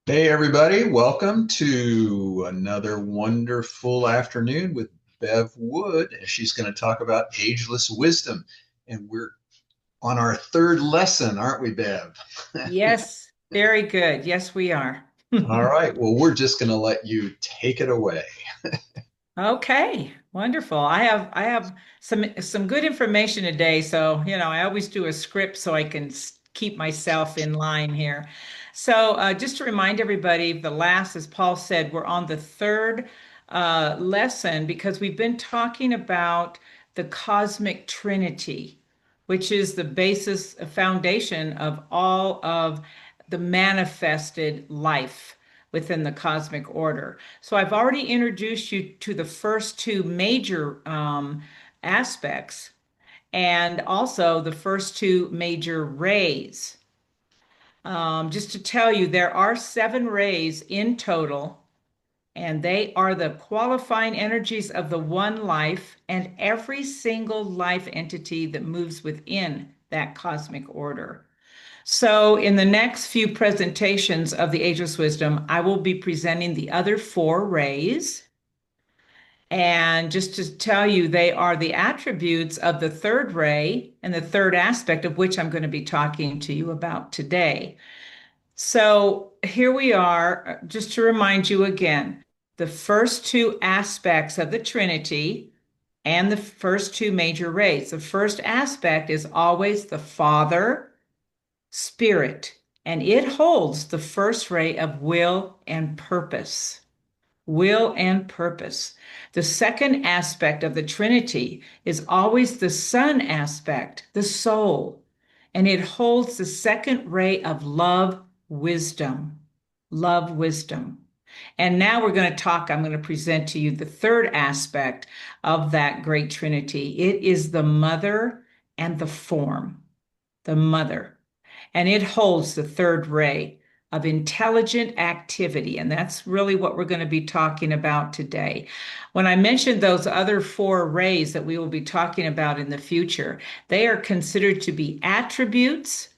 Hey, everybody, welcome to another wonderful afternoon with Bev Wood. She's going to talk about ageless wisdom. And we're on our third lesson, aren't we, Bev? Yes, very good. Yes, we are. All right, well, we're just going to let you take it away. Okay, wonderful. I have some good information today, so I always do a script so I can keep myself in line here. So just to remind everybody, the last, as Paul said, we're on the third lesson because we've been talking about the cosmic Trinity, which is the basis, foundation of all of the manifested life within the cosmic order. So I've already introduced you to the first two major aspects and also the first two major rays. Just to tell you, there are seven rays in total, and they are the qualifying energies of the one life and every single life entity that moves within that cosmic order. So, in the next few presentations of the Ageless Wisdom, I will be presenting the other four rays. And just to tell you, they are the attributes of the third ray and the third aspect of which I'm going to be talking to you about today. So, here we are, just to remind you again, the first two aspects of the Trinity and the first two major rays. The first aspect is always the Father Spirit, and it holds the first ray of will and purpose. Will and purpose. The second aspect of the Trinity is always the Son aspect, the soul, and it holds the second ray of love, wisdom. Love, wisdom. And now I'm going to present to you the third aspect of that great Trinity. It is the mother and the form, the mother, and it holds the third ray of intelligent activity. And that's really what we're going to be talking about today. When I mentioned those other four rays that we will be talking about in the future, they are considered to be attributes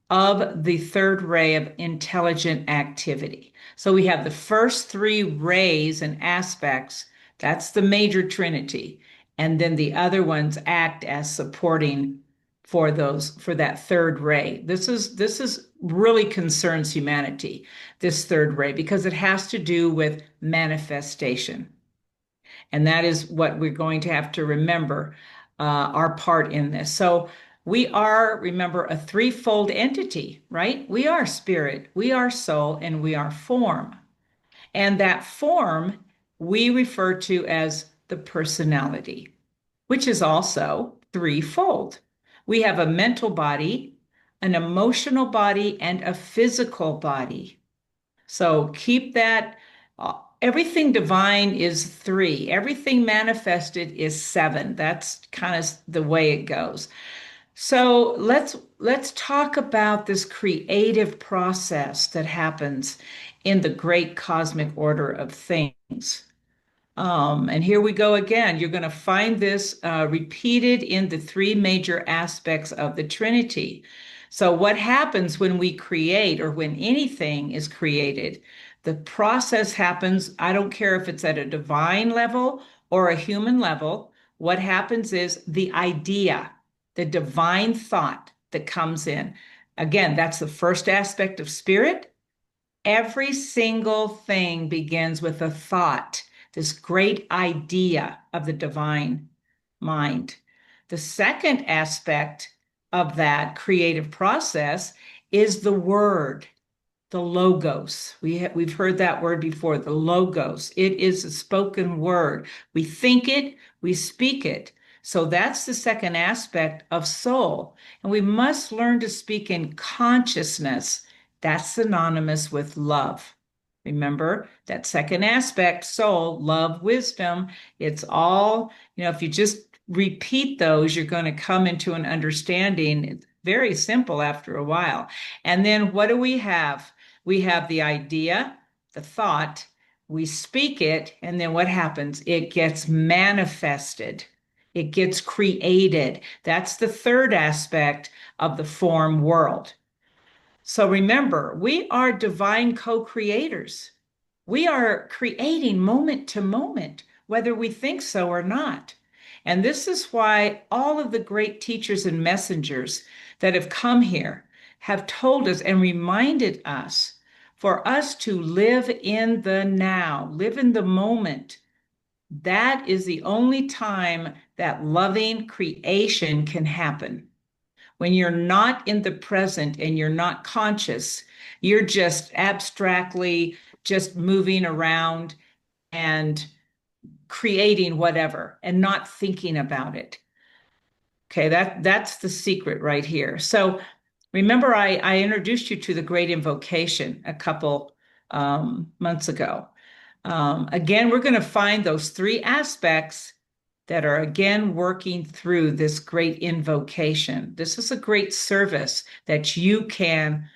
of the third ray of intelligent activity. So we have the first three rays and aspects, that's the major trinity. And then the other ones act as supporting for that third ray. This is really concerns humanity, this third ray, because it has to do with manifestation. And that is what we're going to have to remember, our part in this. So we are, remember, a threefold entity, right? We are spirit, we are soul, and we are form. And that form we refer to as the personality, which is also threefold. We have a mental body, an emotional body, and a physical body. So keep that. Everything divine is three. Everything manifested is seven. That's kind of the way it goes. So let's talk about this creative process that happens in the great cosmic order of things. And here we go again. You're going to find this repeated in the three major aspects of the Trinity. So, what happens when we create or when anything is created? The process happens, I don't care if it's at a divine level or a human level. What happens is the idea, the divine thought that comes in. Again, that's the first aspect of spirit. Every single thing begins with a thought, this great idea of the divine mind. The second aspect of that creative process is the word, the logos. We've heard that word before, the logos. It is a spoken word. We think it, we speak it. So that's the second aspect of soul. And we must learn to speak in consciousness. That's synonymous with love. Remember that second aspect, soul, love, wisdom. It's all, if you just repeat those, you're going to come into an understanding. It's very simple after a while. And then what do we have? We have the idea, the thought, we speak it, and then what happens? It gets manifested, it gets created. That's the third aspect of the form world. So remember, we are divine co-creators. We are creating moment to moment, whether we think so or not. And this is why all of the great teachers and messengers that have come here have told us and reminded us for us to live in the now, live in the moment. That is the only time that loving creation can happen. When you're not in the present and you're not conscious, you're just abstractly just moving around and creating whatever and not thinking about it. Okay, that's the secret right here. So remember, I introduced you to the Great Invocation a couple months ago. Again, we're going to find those three aspects that are again working through this great invocation. This is a great service that you can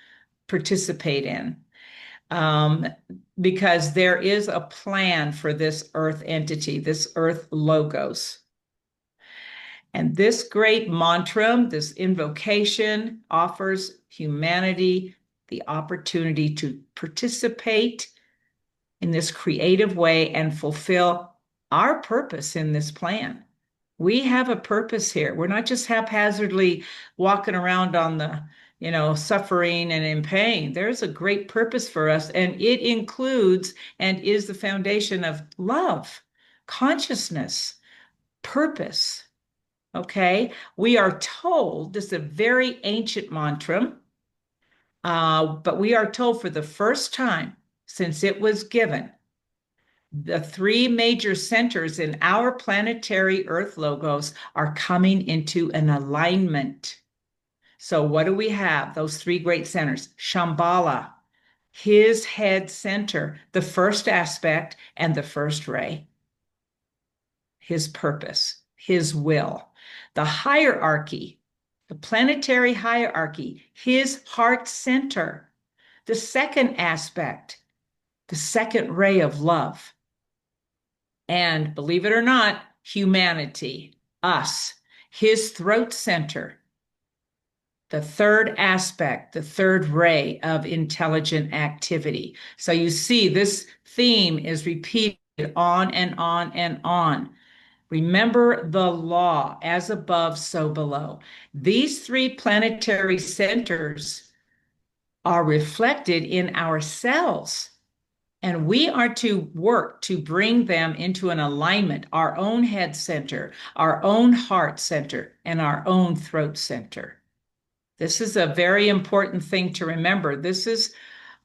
participate in, um, because there is a plan for this earth entity, this earth logos. And this great mantra, this invocation, offers humanity the opportunity to participate in this creative way and fulfill our purpose in this plan. We have a purpose here. We're not just haphazardly walking around on the, suffering and in pain. There's a great purpose for us, and it includes and is the foundation of love, consciousness, purpose. Okay. We are told this is a very ancient mantra, but we are told for the first time since it was given, the three major centers in our planetary Earth logos are coming into an alignment. So, what do we have? Those three great centers: Shambhala, his head center, the first aspect and the first ray, his purpose, his will. The hierarchy, the planetary hierarchy, his heart center, the second aspect, the second ray of love. And believe it or not, humanity, us, his throat center, the third aspect, the third ray of intelligent activity. So you see, this theme is repeated on and on and on. Remember the law, as above, so below. These three planetary centers are reflected in our cells. And we are to work to bring them into an alignment, our own head center, our own heart center, and our own throat center. This is a very important thing to remember.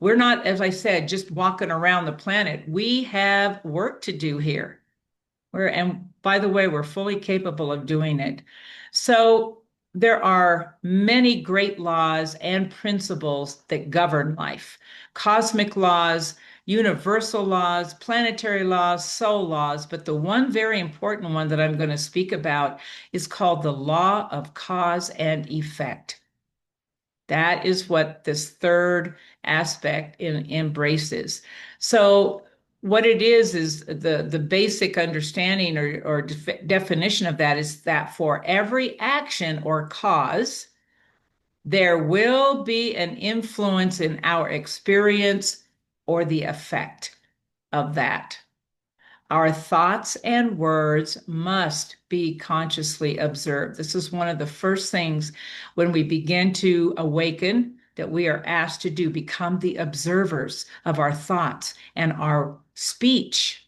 We're not, as I said, just walking around the planet. We have work to do here. And by the way, we're fully capable of doing it. So there are many great laws and principles that govern life: cosmic laws, universal laws, planetary laws, soul laws. But the one very important one that I'm going to speak about is called the law of cause and effect. That is what this third aspect embraces. So what it is the basic understanding or definition of that is that for every action or cause, there will be an influence in our experience or the effect of that. Our thoughts and words must be consciously observed. This is one of the first things when we begin to awaken that we are asked to do: become the observers of our thoughts and our speech.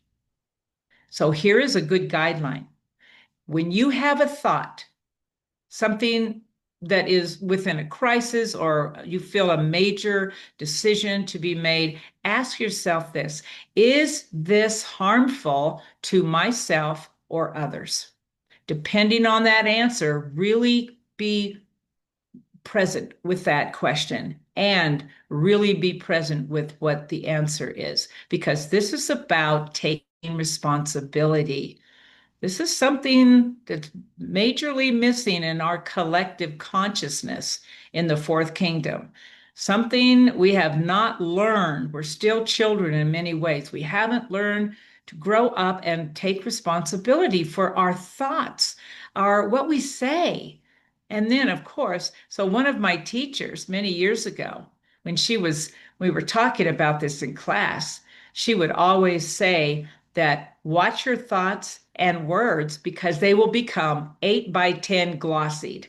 So here is a good guideline. When you have a thought, something that is within a crisis, or you feel a major decision to be made, ask yourself this: is this harmful to myself or others? Depending on that answer, really be present with that question and really be present with what the answer is, because this is about taking responsibility. This is something that's majorly missing in our collective consciousness in the fourth kingdom. Something we have not learned. We're still children in many ways. We haven't learned to grow up and take responsibility for our thoughts, what we say. And then, of course, so one of my teachers many years ago when we were talking about this in class, she would always say that watch your thoughts and words because they will become 8 by 10 glossied.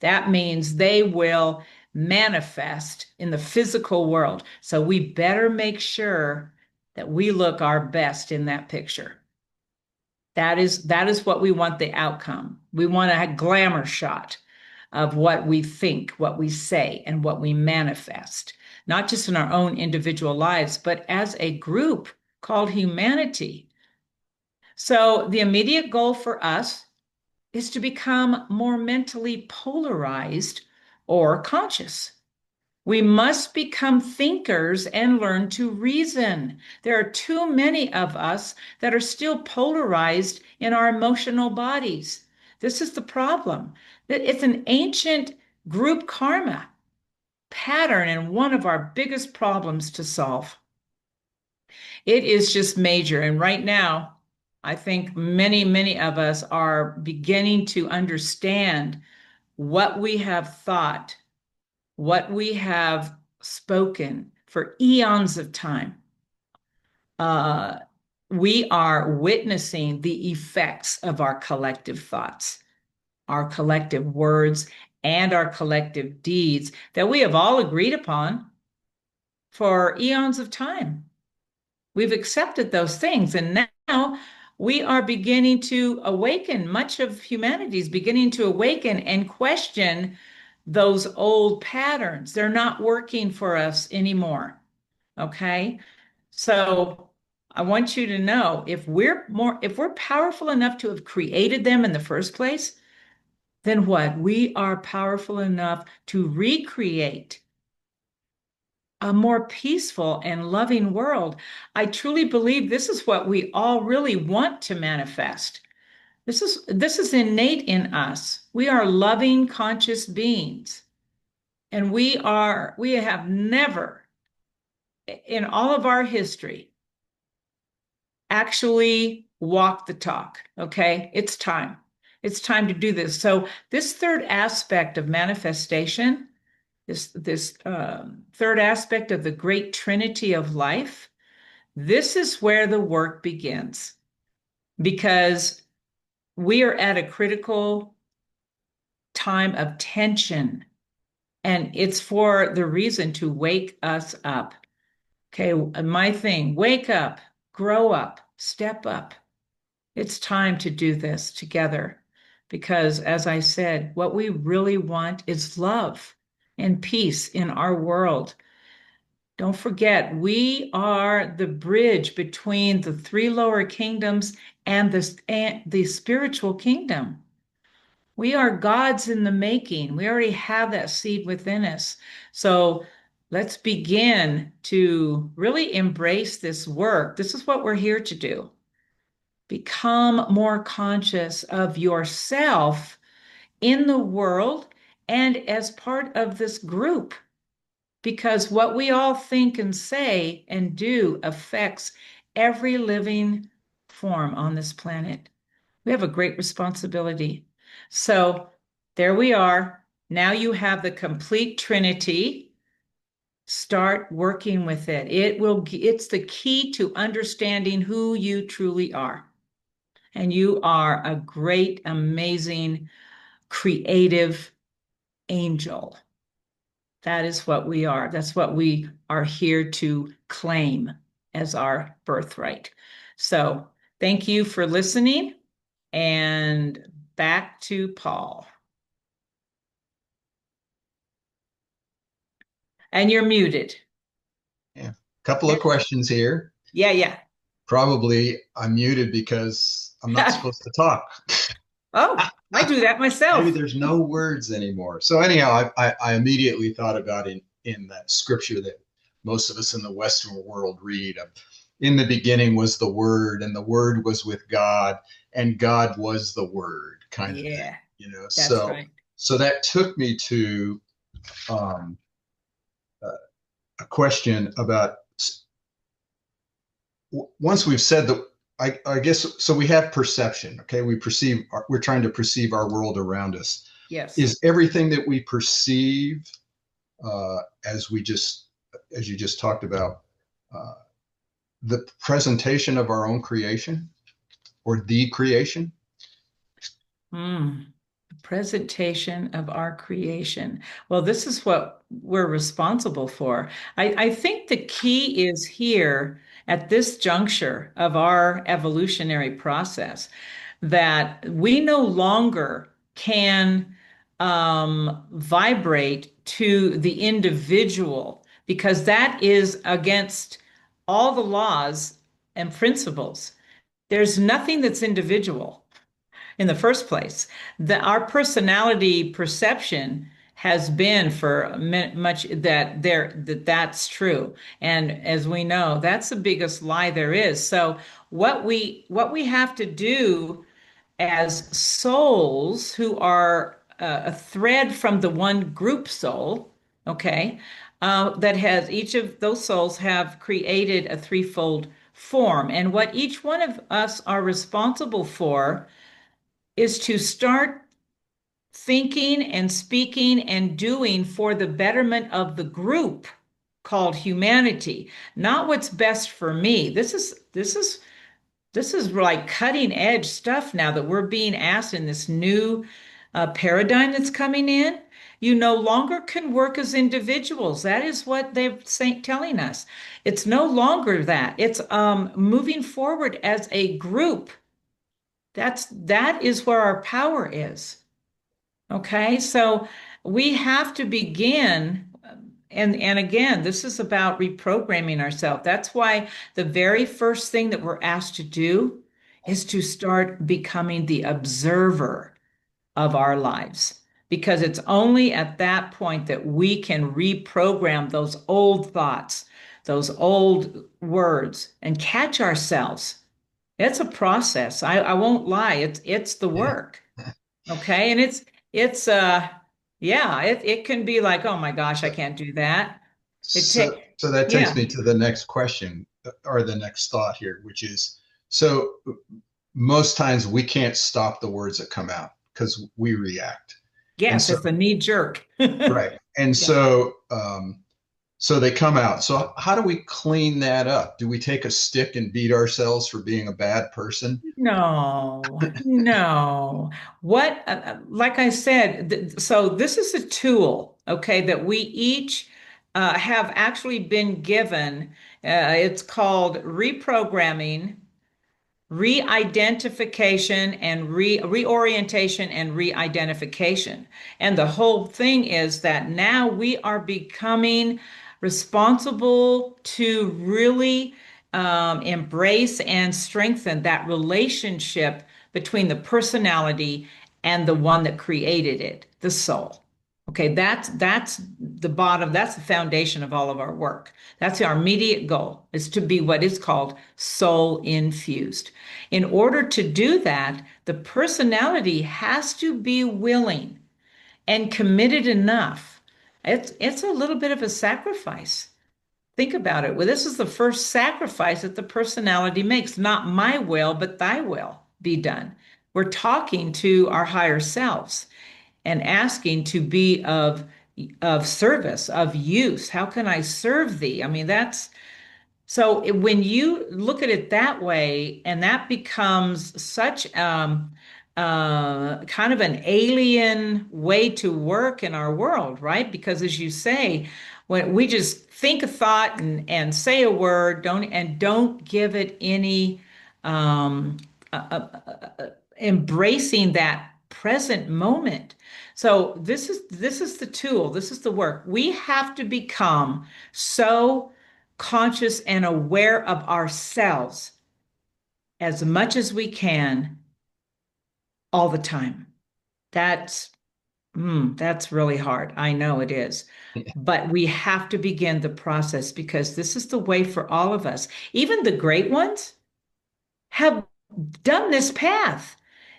That means they will manifest in the physical world. So we better make sure that we look our best in that picture. That is what we want the outcome. We want a glamour shot of what we think, what we say, and what we manifest, not just in our own individual lives, but as a group called humanity. So the immediate goal for us is to become more mentally polarized or conscious. We must become thinkers and learn to reason. There are too many of us that are still polarized in our emotional bodies. This is the problem. It's an ancient group karma pattern and one of our biggest problems to solve. It is just major. And right now, I think many of us are beginning to understand what we have thought, what we have spoken for eons of time. Uh, we are witnessing the effects of our collective thoughts, our collective words, and our collective deeds that we have all agreed upon for eons of time. We've accepted those things, and now we are beginning to awaken. Much of humanity is beginning to awaken and question those old patterns. They're not working for us anymore. Okay. So I want you to know if we're powerful enough to have created them in the first place, then what? We are powerful enough to recreate a more peaceful and loving world. I truly believe this is what we all really want to manifest. This is innate in us. We are loving, conscious beings. And we have never in all of our history actually walked the talk. Okay. It's time. It's time to do this. So this third aspect of manifestation, this third aspect of the great Trinity of life, this is where the work begins because we are at a critical time of tension, and it's for the reason to wake us up. Okay, my thing, wake up, grow up, step up. It's time to do this together because, as I said, what we really want is love and peace in our world. Don't forget, we are the bridge between the three lower kingdoms and the spiritual kingdom. We are gods in the making. We already have that seed within us. So let's begin to really embrace this work. This is what we're here to do. Become more conscious of yourself in the world and as part of this group, because what we all think and say and do affects every living form on this planet. We have a great responsibility. So there we are. Now you have the complete Trinity. Start working with it. It's the key to understanding who you truly are. And you are a great, amazing, creative angel. That is what we are. That's what we are here to claim as our birthright. So thank you for listening, and back to Paul. And you're muted. Yeah. Couple of questions here. Yeah, yeah. Probably I'm muted because I'm not supposed to talk. Oh, I do that Maybe myself. there's no words anymore. So anyhow, I immediately thought about in that scripture that most of us in the Western world read of, in the beginning was the Word, and the Word was with God, and God was the Word, kind of thing, Yeah, you know. that's So right. so that took me to um, a question about once we've said that. I guess so. We have perception. Okay, we're trying to perceive our world around us. Yes. Is everything that we perceive as we just as you just talked about, uh, the presentation of our own creation or the creation. Mm. Presentation of our creation. Well, this is what we're responsible for. I think the key is here at this juncture of our evolutionary process that we no longer can vibrate to the individual because that is against all the laws and principles. There's nothing that's individual in the first place. Our personality perception has been for much that's true. And as we know, that's the biggest lie there is. So what we have to do as souls who are a thread from the one group soul, okay, that has each of those souls have created a threefold form. And what each one of us are responsible for is to start thinking and speaking and doing for the betterment of the group called humanity, not what's best for me. This is like cutting edge stuff now that we're being asked in this new paradigm that's coming in. You no longer can work as individuals. That is what they're telling us. It's no longer that. It's moving forward as a group. That is where our power is. Okay, so we have to begin, and again, this is about reprogramming ourselves. That's why the very first thing that we're asked to do is to start becoming the observer of our lives. Because it's only at that point that we can reprogram those old thoughts, those old words, and catch ourselves. It's a process. I won't lie. It's the Yeah. work. Okay. And it's yeah, it can be like, oh my gosh, I So, can't do that. It so, take so that takes Yeah. me to the next question or the next thought here, which is so most times we can't stop the words that come out because we react. And Yes, so, it's a knee jerk. right. And Yeah. so they come out. So how do we clean that up? Do we take a stick and beat ourselves for being a bad person? No, no. Like I said, so this is a tool, okay, that we each have actually been given. It's called reprogramming, re-identification and reorientation and re-identification. And the whole thing is that now we are becoming responsible to really embrace and strengthen that relationship between the personality and the one that created it, the soul. Okay, that's the bottom, that's the foundation of all of our work. That's our immediate goal, is to be what is called soul infused. In order to do that, the personality has to be willing and committed enough. It's a little bit of a sacrifice. Think about it. Well, this is the first sacrifice that the personality makes. Not my will, but thy will be done. We're talking to our higher selves and asking to be of service, of use. How can I serve thee? I mean, that's so when you look at it that way, and that becomes such kind of an alien way to work in our world, right? Because as you say, when we just think a thought and say a word, don't give it any um, embracing that present moment. So this is the tool. This is the work. We have to become so conscious and aware of ourselves as much as we can all the time. That's that's really hard. I know it is. But we have to begin the process because this is the way for all of us. Even the great ones have done this path.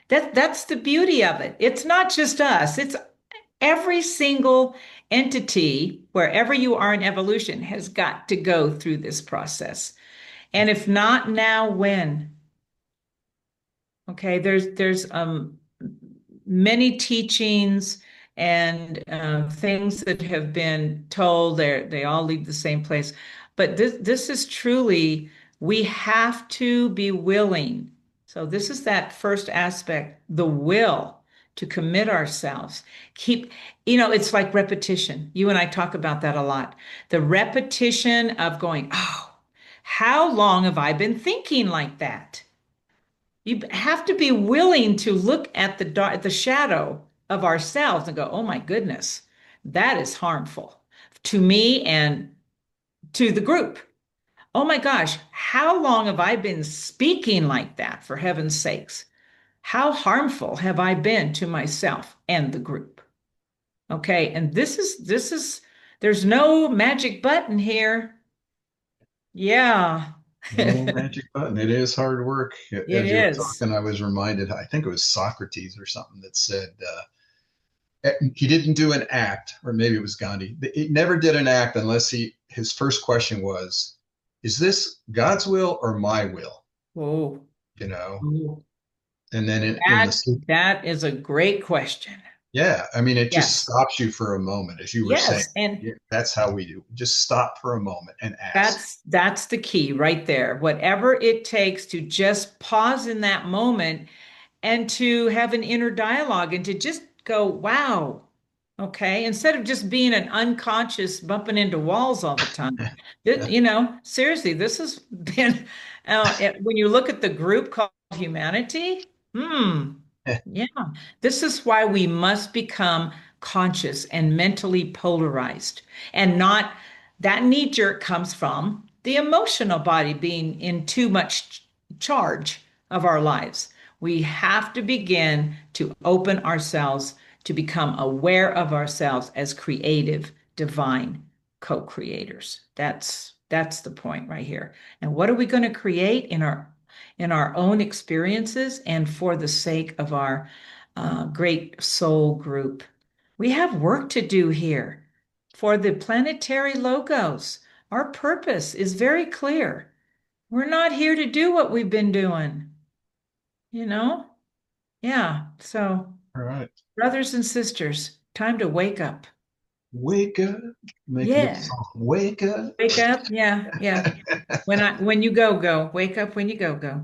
That's the beauty of it. It's not just us. It's every single entity, wherever you are in evolution, has got to go through this process. And if not now, when? Okay, there's many teachings and things that have been told, they all lead the same place. But this is truly, we have to be willing. So this is that first aspect, the will to commit ourselves. Keep, it's like repetition. You and I talk about that a lot. The repetition of going, oh, how long have I been thinking like that? You have to be willing to look at the dark, the shadow of ourselves and go, oh my goodness, that is harmful to me and to the group. Oh my gosh, how long have I been speaking like that, for heaven's sakes? How harmful have I been to myself and the group? Okay, and there's no magic button here. Yeah, No it magic button. It is hard work. As you were is. talking, I was reminded, I think it was Socrates or something that said he didn't do an act, or maybe it was Gandhi. He never did an act unless his first question was, is this God's will or my will? Whoa. You know, Whoa. and then in That the, that is a great question. yeah, I mean, it just Yes. stops you for a moment, as you were saying. Yes, and Yeah, that's how we do. Just stop for a moment and ask. that's the key right there. Whatever it takes to just pause in that moment and to have an inner dialogue and to just go, wow, okay, instead of just being an unconscious bumping into walls all the time. Seriously, this has been, when you look at the group called humanity, yeah, this is why we must become conscious and mentally polarized and not that knee jerk comes from the emotional body being in too much charge of our lives. We have to begin to open ourselves to become aware of ourselves as creative, divine co-creators. That's the point right here. And what are we going to create in our own experiences and for the sake of our great soul group? We have work to do here for the planetary logos. Our purpose is very clear. We're not here to do what we've been doing, you know? Yeah. So, All right. brothers and sisters, time to wake up. Wake up. Make a little Yeah. song. Wake up. Wake up. Yeah. Yeah. When you go. Wake up when you go.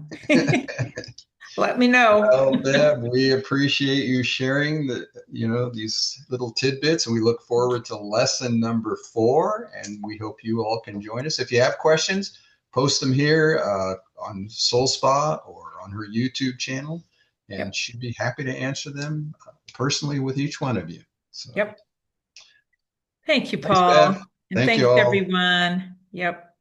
Let me know. Well, Deb, we appreciate you sharing these little tidbits, and we look forward to lesson number 4. And we hope you all can join us. If you have questions, post them here on Soul Spa or on her YouTube channel, and Yep. she'd be happy to answer them personally with each one of you. So, Yep. Thank you, thanks, Bev. Paul. And Thank you thanks all. everyone. Yep.